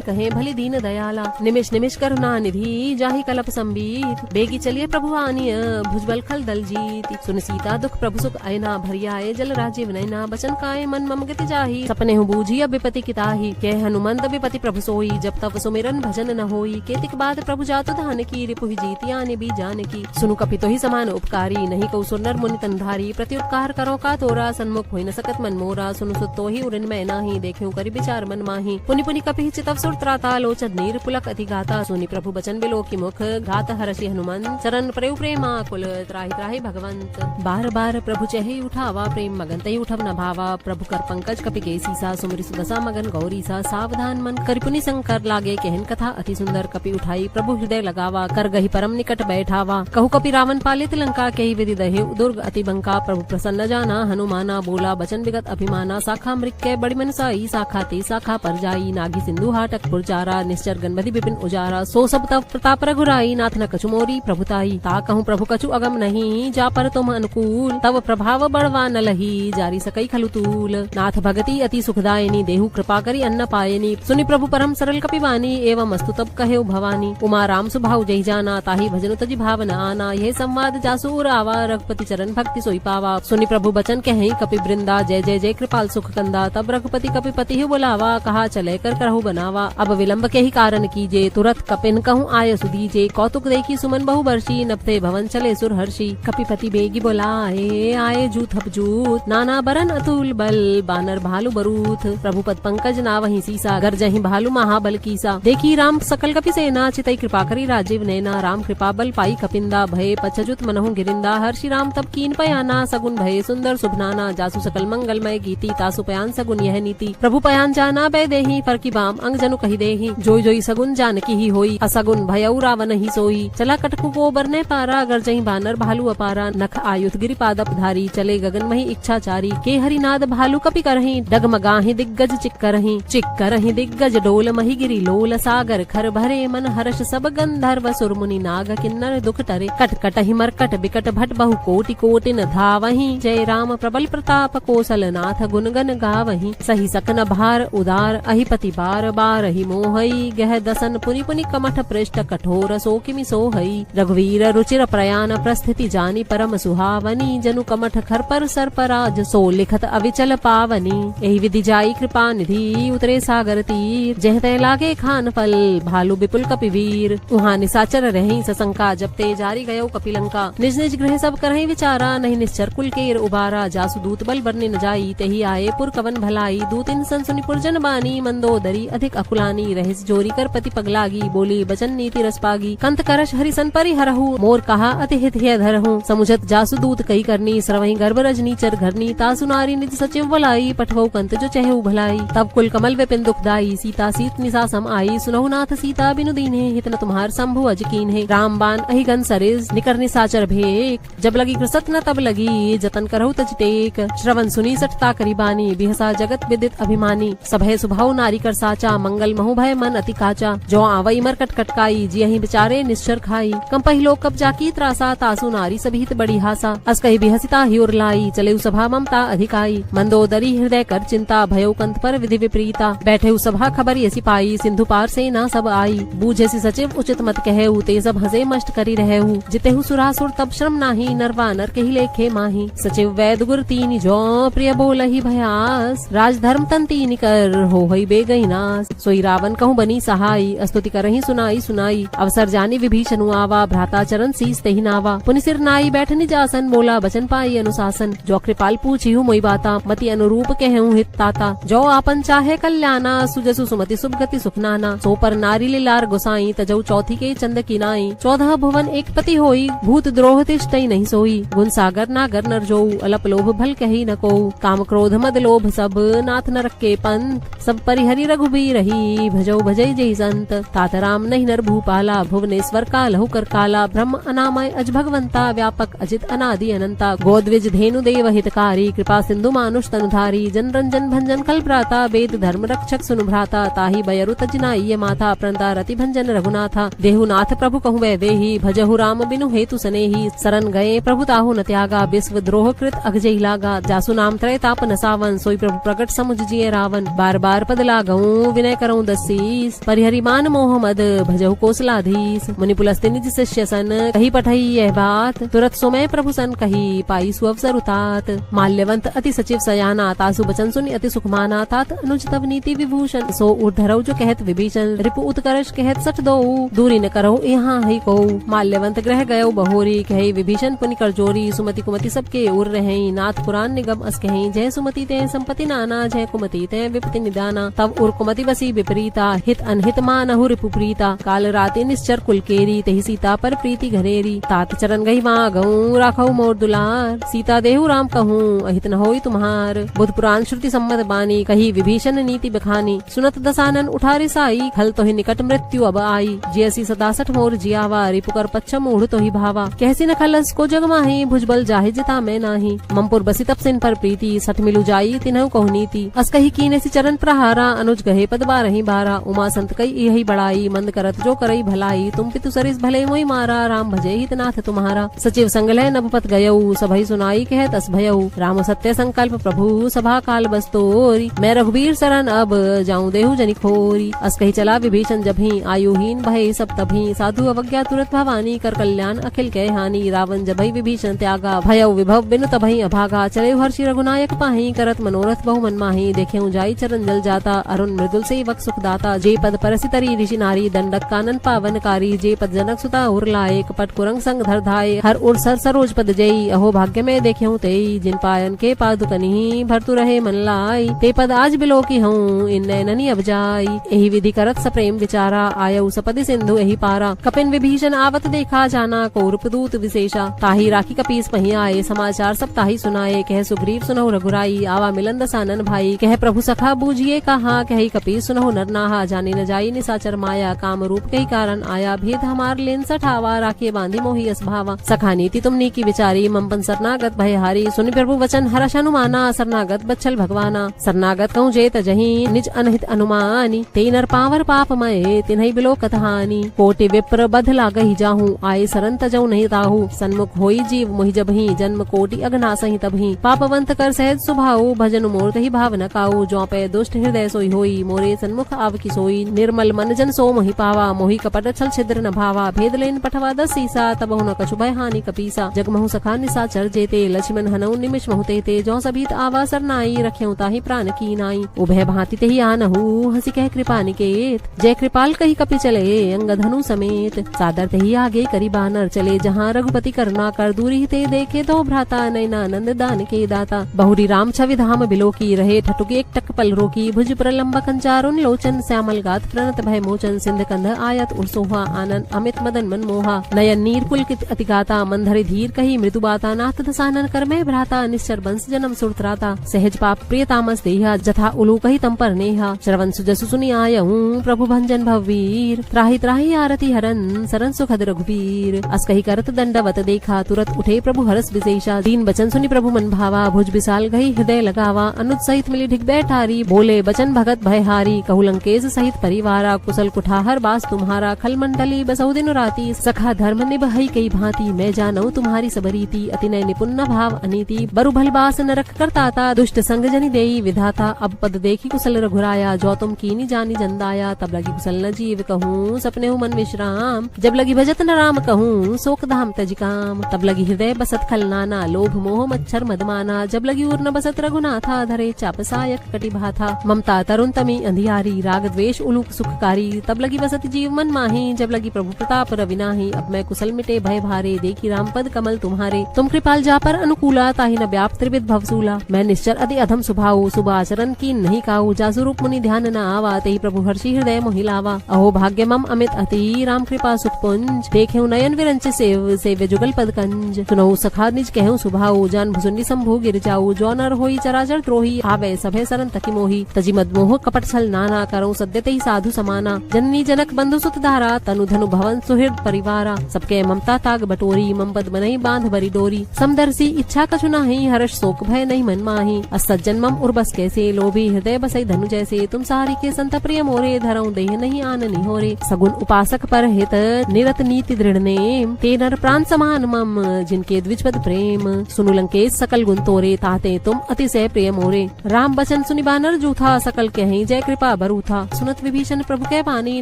Speaker 1: कहे भली दीन दयाला। निमिष निमिष करुणा निधि जाहि कलप संबीत, बेगी चलिए प्रभु आनिय भुजबल खल दल जीत। सुन सीता दुख प्रभु सुख अयना, भरियाए जल राजीव नयना, बचन काय मन मम गति जाहि। सपने हूँ बूझी अब विपति किताहि, कह हनुमंत विपति प्रभु सोई, जब तब सुमिरन भजन न होई। केतिक बाद प्रभु जातु धान की, रिपुहि जीति आने भी जान की। सुनु कपितो ही समान उपकारी, नहीं कौ सुनर मुनि तनधारी। प्रति उपकार करो का तोरा, सन्मुख होई न सकत मन मोरा। सुनु सुतो ही उड़न मैं नाही, देख्यूं करि विचार मन माही। पुनि पुनि कपि चितव सुर त्राता, लोचन नीर पुलक अति गाता। सुनि प्रभु बचन बिलो की मुख, घात हरषि हनुमंत। चरण प्रयु प्रेमा कुल, त्राहि त्राहि भगवंत। बार बार प्रभु चहि उठावा, प्रेम मगन तहि उठव न भावा। प्रभु कर पंकज कपि के सीसा, सुमिरि सुदशा मगन गौरी सा। सावधान मन करि पुनि शंकर, लागे कहन कथा अति सुंदर। कपि उठाई प्रभु हृदय लगावा, कर गहि परम निकट बैठावा। कहु कपि रावण पालित लंका, केहि विधि दहे दुर्ग अति बंका। प्रभु प्रसन्न जाना हनुमाना, बोला बचन विगत अभिमाना। शाखा मृग के बड़ी मनसाई, शाखा ते शाखा पर जाई। नागी सिंधु हाटक पुरचारा, निश्चर गणपति विपिन उजारा। सो सब तब प्रताप रघुराई, नाथ न कछु मोरी प्रभुताई। ता कहूँ प्रभु कछु अगम नहीं, जा पर तुम अनुकूल। तब प्रभाव बड़वा न लही, जारी सकई खलु तूल। नाथ भगति अति सुखदायनी, देहु कृपा करी अन्न पायनी। सुनि प्रभु परम सरल कपिवानी, एवं अस्तु तब कहे भवानी। उमा राम सुभाव जहि जाना, ताहि भजनु तजि भावना आना। यह संवाद जासु रावा, रघुपति चरण भक्ति सोई पावा। सुनि प्रभु बचन कहे कपि वृंदा, जय जय जय कृपाल सुख कंदा। तब रघुपति कपिपति ही बुलावा, कहा चले कर करहु बनावा। अब विलंब के ही कारण कीजे, तुरत कपिन कहूँ आय सुदीजे। कौतुक देखी सुमन बहु बर्षी, नभते भवन चले सुर हर्षी। कपिपति बेगी बोलाए, आए जूथ जूत। नाना बरन अतुल बल, बानर भालु बरूथ। प्रभु पद पंकज नावहि सीसा, गरजहि भालु महाबल कीसा। देखी राम सकल कपि सेना, चितई कृपा करी राजीव नैना। राम कृपा बल पाई कपिंदा, भय पछजुत मनहु गिरिंदा। हर्षि राम तब कीन पयाना, सगुन भय सुंदर शुभनाना। जासु सकल मंगलमय गीति, तासु पयान सगुन यह नीति। प्रभु पयान जाना बै देहि, फर की बाम अंग जनु कहि देहि। जोई जोई सगुन जानकी ही होई, असगुन भयउ रावण ही सोई। चला कटकु को बरने पारा, गरजहि बानर भालु अपारा। नख आयुध गिरि पादप धारी, चले गगन मही इच्छाचारी। के हरिनाद भालु कपि करहि, डगमगाहि दिग्गज चिक्करहि। चिक्करहि दिग्गज डोल मही गिरि लोल, सागर खर भरे मन हर्ष सब गंधर्व सुर मुनि नाग किन्नर दुख टरे। कट कटहि मरकट बिकट भट बहु कोटि कोटिन धावहि। जय राम प्रबल प्रताप, कौशल नाथ गुण गन गावहि। सही सकन भार उदार, अहिपति बार बार ही मोहई। गह दसन पुनि पुनि कमठ पृष्ठ, कठोर सो किमि सोहई। रघुवीर रुचिर प्रयाण, प्रस्थिति जानी परम सुहावनी। जनु कमठ खर पर सर्पराज, सो लिखत अविचल पावनी। एहि विधि जाई कृपा निधि, उतरे सागर तीर। जह तै लागे खान फल, भालु विपुल कपिवीर। उहाँ निसाचर रहि सशंका, जब ते जारी गयो कपिलंका। निज निज गृह सब करहि विचारा, नहीं निश्चर कुल केर उबारा। जासु दूत बल बरने न जाई, तेहि आए पुर कवन भलाई। दूतिन सन सुनि पुरजन बानी, मंदोदरी अधिक अकुलानी। रहिस जोरी कर पति पगलागी, बोली बचन नीति रस पागी। कंत करश हरिसन परिहरहु, मोर कहा अति हित धरहु। समुझत जासु दूत कई करनी, श्रवहि गर्भ रजनी चर घरनी। तासु नारी निज सचिव बुलाई, पठवऊ कंत जो चहु भलाई। तब कुल कमल विपिन दुखदाई, सीता सीत निसा सम आई। सुनहु नाथ सीता बिनु दीन्हे, हित न तुम्हार शंभु अज कीन्हे। राम बाण अहि गन सरिस, निकर निसाचर भेक। जब लगी कृसत न तब लगी, जतन करहु तज टेक। श्रवण सुनी सठता करी बानी, बिहसा जगत विदित अभिमानी। सभय सुभाव नारी कर साचा, मंगल महु भय मन अति काचा। जो आवई मरकट कटकाई, जियहि बिचारे निश्चर खाई। कंपहि लोक कब्जा की त्रासा, तासु नारी सभीत बड़ी हासा। अस कहि बिहसिता ही उर लाई, चले सभा ममता अधिकाई। मंदोदरी हृदय कर चिंता, भयो कंत पर विधि विपरीता। बैठे सभा खबर यसी पाई, सिंधु पार से ना सब आई। बूझे सी सचिव उचित मत कहेऊ, ते सब हंसे मष्ट करी रहेऊ। जितेहु सुरासुर तब श्रम नाही, नरवा नर के ही लेखे माही। सचिव वैद गुर तीन जो, प्रिय बोलहि भयास। राज धर्म तन तीन कर, होई बेगहि नास। सोई रावण कहूँ बनी सहाई, स्तुति करहि सुनाई सुनाई। अवसर जानी विभीषण आवा, भ्राता चरण शीस तेहि नावा। पुनि सिर नाई बैठनि जासन, बोला बचन पाई अनुशासन। जो कृपाल पूछिहु मोई बाता, मति अनुरूप कहूँ हित ताता। जो आपन चाहे कल्याणा, सुजसु सुमति सुभगति सुखनाना। सो पर नारी लीलार गोसाई, तजौ चौथी के चंद किनाई। 14 भुवन एक पति होई, भूत द्रोह तिष्ठई नहीं सोई। गुण सागर नागर नर जोऊ, अलप लोभ भल कही न कोऊ। काम क्रोध मद लोभ सब, नाथ न रखे पंथ सब परिहरि रघुबीर रही भजौ भजई जय संत तात राम नहीं नर भूपाला भुवनेश्वर का लहु कर काला ब्रह्म अनामय अज भगवंता व्यापक अजित अनादि अनंता गोद्विज धेनु देव हितकारी कृपा सिंधु मानुष तनुधारी जन रंजन भंजन कल भ्राता वेद धर्म रक्षक सुनु भ्राता ताहि बयरु तजनाइय माथा प्रणता रति भंजन रघुनाथा देहुनाथ प्रभु कहु वै देहि भजहु राम बिनु हेतु सनेहि शरण गए प्रभु ताहु न त्यागा विश्व द्रोह कृत अगजई लागा जासु नाम त्रय ताप न सावन सोई प्रभु प्रकट समुझ जिए रावण बार बार पद लागऊं विनय करऊं दसीस परिहरि मान मोह मद भजहु कोसलाधीस मुनि पुलस्त्य निज शिष्य सन कही पठई यह बात तुरत सोमय प्रभु सन कही पाई सुअवसर उतात माल्यवंत अति सचिव सयाना तासु बचन सुनि अति सुख माना तात अनुज तव नीति विभूषण सो उद्धरऊ जो कहत विभीषण रिपु उत्कर्ष कहत सठ दो दूरी न करहु यहाँ ही को माल्यवंत ग्रह गयो बहोरी कहे विभीषण पुनि कर जोरी सुमति कुमति सबके उर रहे नाथ पुराण निगम अस कहीं जय सुमति ते संपति नाना जय कुमति ते विपति निदाना तब उर कुमति बसी विपरीता हित अनहित मानहु रिपु प्रीता काल राति निश्चर कुलकेरी तेहि सीता पर प्रीति घनेरी तात चरण गई वहाँ गऊं राखऊ मोर दुलार सीता देहु राम कहूँ अहित न होई तुम्हार बुध पुराण श्रुति सम्मत बानी कही विभीषण नीति बखानी सुनत दसानन उठारे साई खल तो ही निकट मृत्यु अब आई जैसी 67 मोर जियावा रिपुकर पच्छम मूढ़ तो ही भावा कैसी न खलस को जग माही भुजबल जाहि जिता मैं नाही ममपुर बसी तप सिन पर प्रीति सठ मिलु जाई तिन्हु कहु नीति अस कही कीने सी चरण प्रहारा अनुज गहे पद बारहि बारा उमा संत कई यही बड़ाई मंद करत जो करई भलाई तुम पितु सरिस भले मोई मारा राम भजे हितनाथ तुम्हारा सचिव संग लय नभपत गयऊ सभई सुनाई कहत अस भयऊ राम सत्य संकल्प प्रभु सभा काल बस्तोरी मैं रघुबीर शरण अब जाऊं देहु जनि खोरी अस कही चला विभीषण जभी आयुहीन भय सब तभी साधु अवज्ञा तुरत भवानी कर कल्याण अखिल कह हानि रावण जभई विभीषण त्यागा भयऊ विभव बिनु तभई अभागा चले हर्षि रघुनायक पाही करत मनोरथ बहु मन माही देखेऊ जाई चरण जल जाता अरुण मृदुल सेवक सुखदाता जे पद परसि तरी ऋषि नारी दंडक कानन पावनकारी जे पद जनक सुता उर लाए कपट कुरंग संग धर धाये हर उर सर सरोज पद जई अहो भाग्य में देखेऊ तेई जिन पायन के पादुकनि भरतु रहे मन लाई ते पद आज बिलो की हूँ इन नैननी अब जाई एहि विधि करत सप्रेम विचारा आयऊ सपदि सिंधु एहि पारा कपिन विभीषण आवत देखा जाना कौरपदूत विशेषा ताही राखी कपीस पही आए समाचार सब ताही सुनाए कह सुग्रीव सुनहु रघुराई आवा मिलन दसानन भाई कह प्रभु सखा बूझिए कहा कही कपीस सुनहु नरनाहा जाने न जाई निसाचर माया काम रूप कही कारण आया भेद हमार लेन सठावा राखिए बांधी मोही अस भावा सखा नीति तुमनी की विचारी ममपन सरनागत भय हारी सुनि प्रभु वचन हर्ष अनुमाना सरनागत बच्चल भगवाना सरनागत कहूँ जेत जही निज अनहित अनुमानी ते नर पावर पाप मय तिन्हई बिलो कथहानी कोटि विप्र बध लागहि जाहूँ आए सरन तजऊ नहीं ताहू सन्मुख होई जीव मोहि जबहि जन्म कोटि अघनासहि तबहि पापवंत कर सहज सुभाऊ भजन मोर तहि भाव न काऊ जो पे दुष्ट हृदय सोई होई मोरे सन्मुख आव की सोई निर्मल मन जन सो मोहि पावा मोहि कपट छल छिद्र न भावा भेद लेन पठवा दस सीसा तबहु न कछु भय हानि कपीसा जगमहु सखा निसाचर जेते लक्ष्मण हनऊ निमिष महु तेते जो सभीत आवा सरनाई रख्यऊ ताहि प्राण की नाई उभय भांति तेहि आनहु हंसी कह कृपा निकेत जय कृपाल कही कपि चले अंग धनु समेत सादर तेहि आगे करी बानर चले जहाँ रघुपति करुणा कर दूरी ते देखे दो भ्राता नैनानंद दान के दाता बहुरी राम छवि धाम बिलो की रहे ठटुक एक टक पल रोकी भुज प्रलंब कंचारुन लोचन श्यामल गात प्रणत भय मोचन सिंध कंध आयत उर्सोहा आनंद अमित मदन मन मोहा नयन नीर पुलकित अतिगाता मंधरि धीर कही मृदु बाता नाथ दसानन कर में भ्राता निश्चर बंस जन्म सुरत्राता सहज पाप प्रिय तामस देहा जथा उलू कही तम पर नेहा श्रवण सुजसु सुनि आयहूँ प्रभु भंजन भववीर त्राहि त्राहि आरती हरन सरन सुखद रघुबीर अस कही करत दंडवत देखा तुरत उठे प्रभु हरस विशेषा दीन बचन सुनि प्रभु मन भावा भुज विशाल गई हृदय लगावा अनुज सहित मिली ढिग बैठारी बोले बचन भगत भयहारी कहु लंकेश सहित परिवारा कुशल कुठाहर बास तुम्हारा खल मंडली बसहु दिन राती सखा धर्म निभई कई भांति मैं जानऊ तुम्हारी सबरीति अति नय निपुण भाव अनीति बरु भल बास नरक करताता दुष्ट संग जनि देई विधाता अब पद देखी कुशल रघुराया जो तुम कीनी जानी जंदाया तब लगी कुशल न जीव कहूँ सपने हूँ मन विश्राम जब लगी भजत न राम कहूँ शोक धाम तज काम तब लगी हृदय बसत खल नाना लोभ मोह मच्छर मदमाना जब लगी उर न बसत रघुनाथा धरे चाप सायक कटि भाथा ममता तरुण तमी अंधियारी राग द्वेष उलूक सुखकारी तब लगी बसत जीव मन माही जब लगी प्रभु प्रताप रविनाही अब मैं कुशल मिटे भय भारे देखी राम पद कमल तुम्हारे तुम कृपाल जा पर अनुकूला ताहि न व्याप त्रिविध भवसूला मैं निश्चर अति अधम सुभाऊ सुभाचरण की नहीं काऊ जासु रूप मुनि ध्यान न आवा तेहि प्रभु हर्षि हृदय मोहिलावा अहो भाग्य मम अमित अति राम कृपा सुख पुंज देखेऊ नयन विरंच सेव्य जुगल पद कंज सुनहु सखा निज कहूँ सुभाऊ जान भुसुंडी संभू गिर जाऊ जो नर होई चराचर द्रोही आवे सभे सरन संत की मोही तजी मदमोह कपट छल नाना करो सद्यते ही साधु समाना जननी जनक बंधु सुत धारा तनु धनु भवन सुहृद परिवारा सबके ममता ताग बटोरी मम पद मनहि बांध बरी डोरी समदर्शी इच्छा कछु नाही हर्ष शोक भय नहीं मन माही असज्जन मम उर्बस कैसे लोभी हृदय बसई धनु जैसे तुम सारी के संत प्रिय मोरे धरऊ देह नहीं आननी होरे सगुन उपासक पर हित निरत नीति दृढ़ नेम ते नर प्राण समान मम जिनके द्विजपद प्रेम सुनु लंकेश सकल गुण तोरे ताते तुम अतिशय प्रिय मोरे राम बचन सुनि बानर जूथा सकल कहीं जय कृपा बरूथा सुनत विभीषण प्रभु के पानी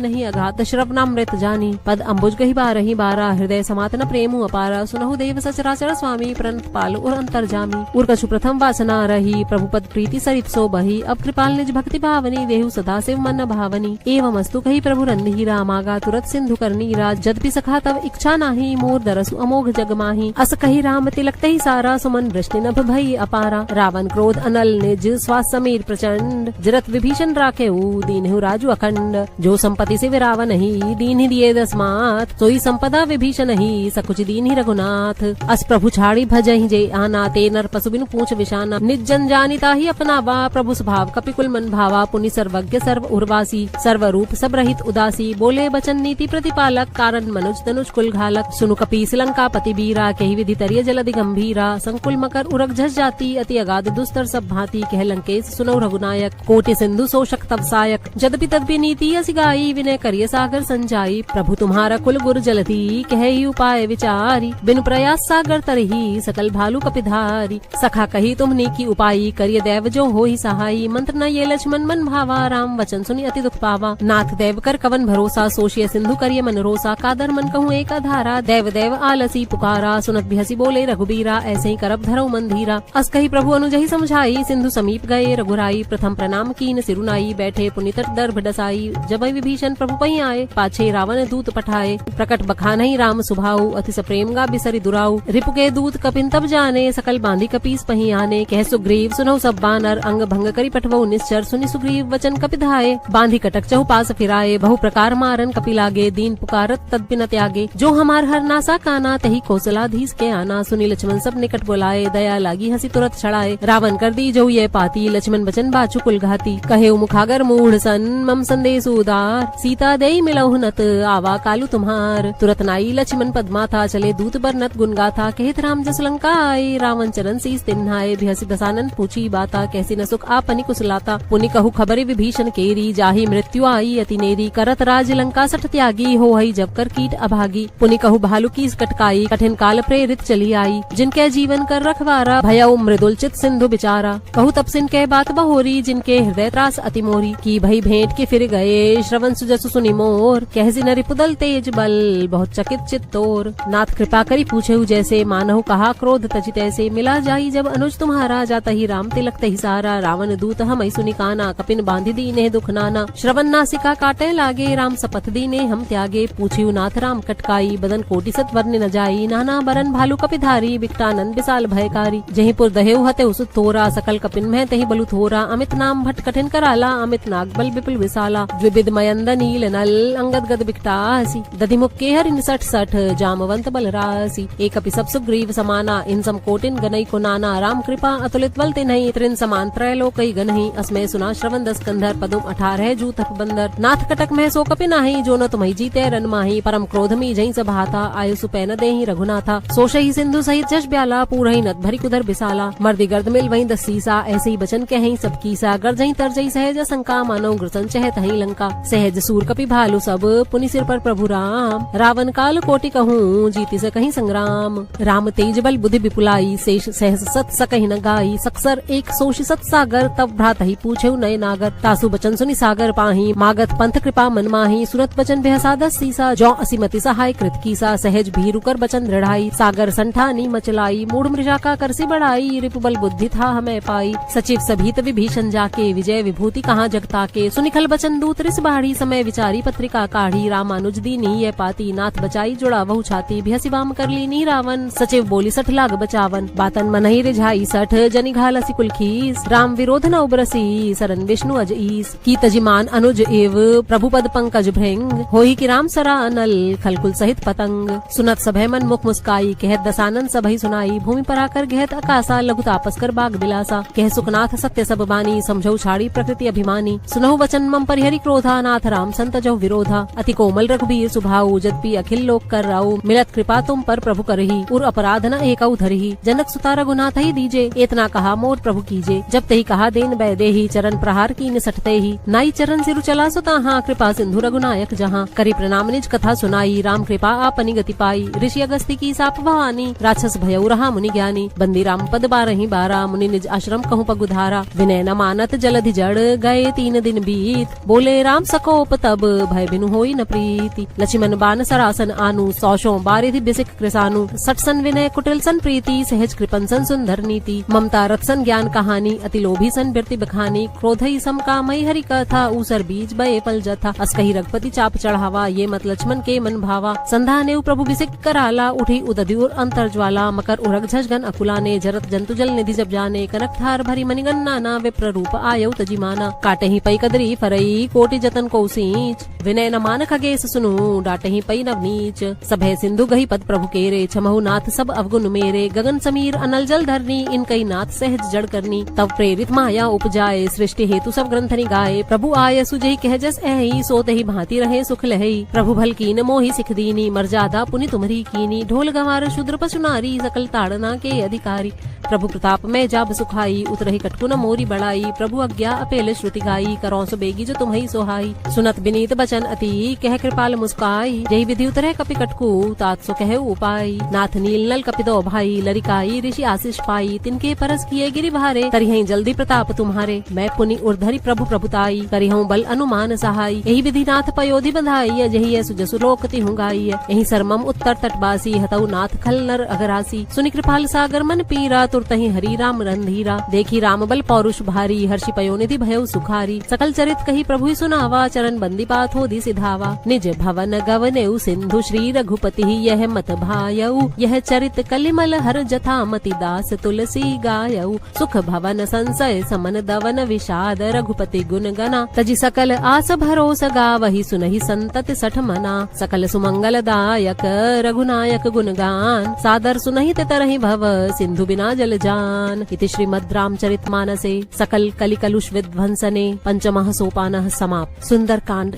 Speaker 1: नहीं अघात श्रवणामृत जानी पद अम्बुज गही बारही बारा हृदय समातन प्रेमु अपारा सुनहु देव सचराचर स्वामी प्रणत पाल और अंतर्जामी उर कछु प्रथम वासना रही प्रभु पद प्रीति सरित सो बही अब कृपाल निज भक्ति भावनी देहु सदा शिव मन भावनी एवं अस्तु कही प्रभु रंधीरा मागा तुरत सिंधु करनीरा जदपि सखा तब इच्छा नाही मोर दरसु अमोघ जग माही अस कही राम तिलक तही सारा सुमन वृष्टि नभ भई अपारा रावण क्रोध अनल निज श्वास समीर प्रचंड जरत विभीषण राखे दीनहु राजु अखंड जो संपत्ति से रावण ही दीन ही दिए दसमात सोई संपदा विभीषण ही सकुच दीन ही रघुनाथ अस प्रभु छाड़ी भजहि जे आना ते नर पशु बिनु पूछ विशाना निज जन जानिता ही अपनावा प्रभु स्वभाव कपिकुल मन भावा पुनि सर्वज्ञ सर्व उर्वासी सर्व रूप सब रहित उदासी बोले बचन नीति प्रतिपालक कारण मनुज तनुज कुल घालक सुनु कपीस लंका पति बीरा कही विधि तरिय जलधि गंभीरा संकुल मकर उरग झस जाती अति अगाध दुस्तर सब भांति कह लंकेश सुनौ रघुनायक कोटि सिंधु शोषक तब सायक जदपि तदपि नीति असी गाई विनय करिय सागर संजाई प्रभु तुम्हारा कुल गुर जलधि कही उपाय विचारी बिनु प्रयास सागर तरही सकल भालू कपिधारी सखा कही तुमने की उपाई करिय देव जो हो ही सहाई मंत्र न ये लक्ष्मण मन भावा राम वचन सुनी अति दुख पावा नाथ देव कर कवन भरोसा सोशिय सिंधु करिय मन रोसा कादर मन कहूँ एक आधारा देव देव आलसी पुकारा सुनत भी हसी बोले रघुबीरा ऐसे ही करब धरऊ मंधीरा अस कही प्रभु अनुजहि समझाई सिंधु समीप गए रघुराई प्रथम प्रणाम कीन सिरुनाई बैठे पुनित दर्भ डसाई जब विभीषण प्रभु पही आए पाछे रावण दूत पठाए प्रकट बखानहि राम सुभाऊ अति सप्रेम गा बिसरि दुराऊ रिपु के दूत कपिन तब जाने सकल बांधी कपीस पही आने कह सुग्रीव सुनौ सब बानर अंग भंग करी पठवऊ निश्चर सुनि सुग्रीव वचन कपिधाये बांधी कटक चहु पास फिराए बहु प्रकार मारन कपि लागे दीन पुकारत तदपि न त्यागे जो हमार हर नासा काना तही कौशलाधीश के आना सुनि लक्ष्मण सब निकट बुलाए दया लागी हंसी तुरत छड़ाए रावण कर दी जो ये पाती लक्ष्मण बचन बाचु कुल घाती कहे मुखागर मूढ़ सन मम संदेश उदार सीता दे मिलहु नत आवा कालू तुम्हार तुरत नाई लक्ष्मण पद्मा था चले दूत बरनत गुन गाथा कहत राम जस लंका आए रावण चरण शीस तिन्हाए भिहसी दसानन पूछी बाता कैसी न सुख आपनि कुशलाता पुनि कहु खबरि विभीषण केरी जाहि मृत्यु आई अति नेरी करत राज लंका सठ त्यागी हो हई जब कर कीट अभागी पुनि कहु भालू की कटकाई कठिन काल प्रेरित चली आई जिनके जीवन कर रखवारा भयउ मृदुल चित सिंधु बिचारा कहु तब सिन के बात बहोरी जिनके हृदय त्रास अति मोरी की भई भेंट के फिर गए श्रवण सुजसु सुनि मोर कहसी नरि पुदल तेज बल बहुत चकित चित तोर नाथ कृपा करी पूछेहु जैसे मानहु कहा क्रोध तजि तैसे मिला जाई जब अनुज तुम्हारा जाता ही राम तिलक तही सारा रावण दूत हमई सुनि काना कपिन बांधि दीने दुख नाना श्रवण नासिका काटे लागे राम सपथ दीने हम त्यागे पूछियु नाथ राम कटकाई बदन कोटि सत वर्ण्य न जाई नाना बरन भालू कपिधारी बिकटानंद विशाल भयकारी जहीं पुर दहेउ हते उसुत थोरा सकल कपिन में तही बलु थोरा अमित नाम भट कठिन कराला अमित नाग बल विपुल विशाला द्विविद मयंद नील नल अंगद गद बिकटासी दधि मुख के हरि निसठ सठ जामवंत बल रासी एक अपि सब सुग्रीव समाना इन सम कोटिन गनई को नाना राम कृपा अतुलित बल तिन्हि त्रिन समान त्रैलोकई गनहि अस्मय सुना श्रवण दस कंधर पदुम 18 जू थप बंदर नाथ कटक में सो कपि नाही जो न तुम्हि जीते रन माही परम क्रोध मी जई सभाता आयु सुपैन देहि रघुनाथा सोशहि सिंधु सहित जश ब्याला पूरहि नत भरी कुदर बिसाला मर्दी गर्द मिल वहीं दस सीसा ऐसे ही बचन कहीं सब कीसा गर्जई तरजई सहज शंका मानो ग्रसन चहत हई लंका सहज सूर कपि भालू सब पुनि सिर पर प्रभु राम रावण काल कोटि कहूँ जीति से कहीं संग्राम राम तेज बल बुद्धि विपुलाई शेष सहस सत सकहि न गाई सक्सर एक सोषि सत सागर तब भ्रात ही पूछे नय नागर तासु बचन सुनि सागर पाही मागत पंथ कृपा मन माही सुरत बचन बेहसादस सीसा जौ असीमति सहाय कृत कीसा सहज भीरु कर बचन दृढ़ाई सागर संठानी मचलाई मूढ़ मृषा का करसी बढ़ाई रिपु बल बुद्धि था हमें पाई सचिव सभीत विभीषण जाके विजय विभूति कहाँ जगता के सुनिखल बचन दूत रिस बाढ़ी समय विचारी पत्रिका काढ़ी रामानुज दीनी ये पाती नाथ बचाई जुड़ा बहु छाती भिहसी वाम कर लीनी रावण सचिव बोली सठ लाग बचावन बातन मनहि रिझाई सठ जनि घालसी कुल खीस राम विरोध न उबरसी सरन विष्णु अज ईस की तजिमान अनुज एव प्रभु पद पंकज भृंग होई कि राम सरा अनल खलकुल सहित पतंग सुनत सभय मन मुख मुस्काई कहत दसानन सबहि सुनाई भूमि पर आकर गहत अकासा लघु तापस कर बाग बिलासा कह सुखनाथ सत्य सब सब बानी, समझौ छाड़ी प्रकृति अभिमानी। सुनहु वचन मम परिहरि क्रोधा, नाथ राम संत जौ विरोधा। अति कोमल रघुबीर सुभाऊ, जद्यपि अखिल लोक कर राऊ। मिलत कृपा तुम पर प्रभु करही, उर अपराध न एकौ धरही। जनक सुता रघुनाथ ही दीजे, इतना कहा मोर प्रभु कीजे। जब तही कहा देन बैदेही, चरण प्रहार कीन सटते ही। नाई चरण सिरु चला सुताहा, कृपा सिंधु रघुनायक जहाँ। करी प्रणाम निज कथा सुनाई, राम कृपा आपनी गति पाई। ऋषि अगस्ती की साप भवानी, राक्षस भयउ रहा मुनि ज्ञानी। बंदी राम पद बारही बारा, मुनि निज आश्रम कहूँ पगुधारा। विनय न मानत जलधि जड़, गए 3 दिन बीत। बोले राम सकोप तब, भय बिनु होई न प्रीति। लक्ष्मण बान सरासन आनु, सौशों बारिधि बिसिक कृसानु। सटसन विनय कुटिल सन प्रीति, सहज कृपन सन सुंदर नीति। ममता रथ सन ज्ञान कहानी, अति लोभी सन बिरति बखानी। क्रोधई सम कामई हरि कथा, ऊसर बीज बये पल जथा। अस कही रघुपति चाप चढ़ावा, ये मत लक्ष्मण के मन भावा। संधा नेउ प्रभु बिसिक कराला, उठी उदधिउर अंतर ज्वाला। मकर उरग झजगन अकुलाने, जरत जंतु जल निधि जब जाने। कनक थार भरी मणिगन नाना, विप्र रूप आयौ तजी माना। काटही पई कदरी फरई, कोटि जतन को सींच। विनय न मान खगेश सुनु, डाटही पई नव नीच। सभय सिंधु गही पद प्रभु केरे, छमहु नाथ सब अवगुण मेरे। गगन समीर अनल जल धरनी, इनकई नाथ सहज जड़ करनी। तब प्रेरित माया उपजाए, सृष्टि हेतु सब ग्रंथनि गाए। प्रभु आय सुजहि कह जस ऐहि, सोत ही भांति रहे सुख लहई। प्रभु भल कीन मोहि सिख दीनी, मर्यादा पुनि तुम्हरी कीनी। ढोल गंवार शूद्र पशु नारी, सकल ताड़ना के अधिकारी। प्रभु प्रताप में जाब सुखाई, उतरहि कटकु न मोरी बड़ाई। प्रभु आज्ञा अपेल श्रुति गाई, करौ सो बेगी जो तुम्हई सोहाई। सुनत बिनीत बचन अति, कह कृपाल मुस्काई। जही विधि उतरे कपि कटकु, तात सो कहे उपाय। नाथ नील नल कपि दो भाई, लरिकाई ऋषि आशीष पाई। तिनके परस किए गिरि भारे, करिहै जल्दी प्रताप तुम्हारे। मैं पुनि उर्धरि प्रभु प्रभुताई, करिहऊँ बल अनुमान सहाई। यही विधि नाथ पयोधि बंधाई, जही सुजसु लोकति हूँ गाई। यही सरमम उत्तर तटबासी, हतऊ नाथ खल नर अगरासी। सुनि कृपाल सागर मन पीरा, तुरतहि हरि राम रंधीरा। देखी राम बल पौरुष भारी, हर्षि पयोनिधि भयउ सुखारी। सकल चरित कही प्रभु सुनावा, चरण बंदी बात होदी सिधावा। निज भवन गवनेउ सिंधु, श्री रघुपति यह मत भायऊ। यह चरित कलिमल हर जथा, मति दास तुलसी गायऊ। सुख भवन संशय समन दवन, विषाद रघुपति गुण गना। तजि सकल आस भरोस गावहि, सुनहि संतत सठ मना। सकल सुमंगल दायक रघुनायक गुणगान, सादर सुनहि तरहि भव, सिंधु बिना जल जान। इति श्रीमद् रामचरितमानसे सकल कलि कलुष विध्वंसने पंचमः सोपानः समाप्त। सुंदरकांड।